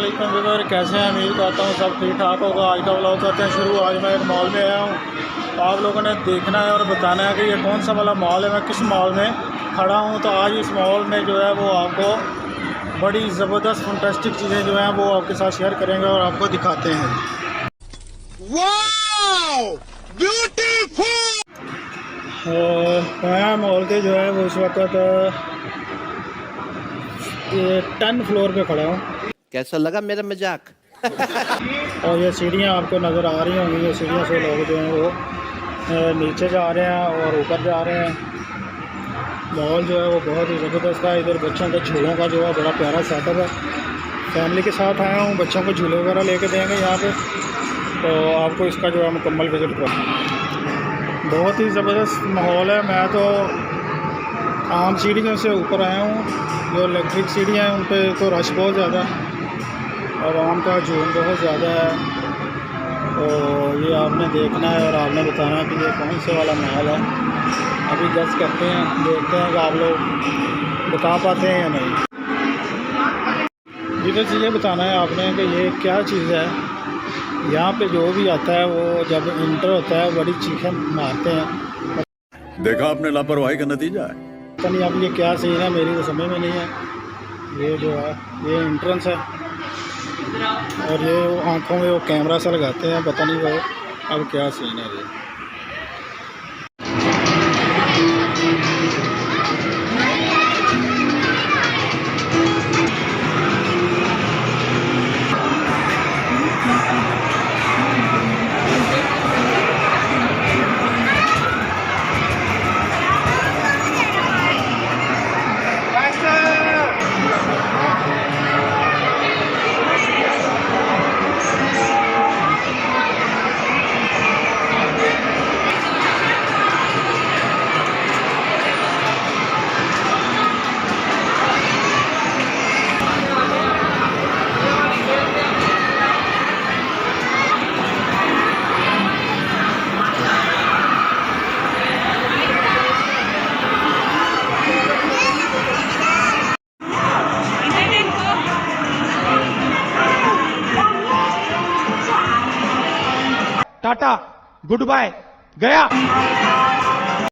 वालेकुम व्यूअर, कैसे हैं? उम्मीद करता हूँ सब ठीक ठाक होगा। आज का व्लॉग करते हैं शुरू। आज मैं एक मॉल में आया हूँ, आप लोगों ने देखना है और बताना है कि ये कौन सा वाला मॉल है, मैं किस मॉल में खड़ा हूँ। तो आज इस मॉल में जो है वो आपको बड़ी ज़बरदस्त फंटास्टिक चीज़ें जो हैं वो आपके साथ शेयर करेंगे और आपको दिखाते हैं। Wow beautiful. मैं मॉल के जो है वो इस वक्त ये 10 फ्लोर पे खड़ा हूँ। कैसा लगा मेरा मजाक? और ये सीढ़ियाँ आपको नज़र आ रही होंगी। ये सीढ़ियों से लोग जो हैं वो नीचे जा रहे हैं और ऊपर जा रहे हैं। मॉल जो है वो बहुत ही ज़बरदस्त है। इधर बच्चों के झूलों का जो है बड़ा प्यारा सेटअप है। फैमिली के साथ आया हूँ, बच्चों को झूले वगैरह लेके देंगे यहाँ पे, तो आपको इसका जो है मुकम्मल विज़िट करूँ। बहुत ही ज़बरदस्त माहौल है। मैं तो आम सीढ़ियों से ऊपर आया हूँ। जो इलेक्ट्रिक सीढ़ियाँ हैं उन पर तो रश बहुत ज़्यादा है और आम का झूम बहुत ज़्यादा है। तो ये आपने देखना है और आपने बताना है कि ये कौन से वाला माहौल है। अभी गस करते हैं, देखते हैं कि आप लोग बता पाते हैं या नहीं। जिधर चीज़ें बताना है आपने कि ये क्या चीज़ है। यहाँ पे जो भी आता है वो जब इंटर होता है बड़ी चीखें मारते हैं। देखा आपने लापरवाही का नतीजा है। पता नहीं अब ये क्या सीन है, मेरी तो समझ में नहीं है। ये जो है ये एंट्रेंस है और ये आँखों में वो कैमरा सा लगाते हैं, पता नहीं वो अब क्या सीन है ये। टाटा गुड बाय गया।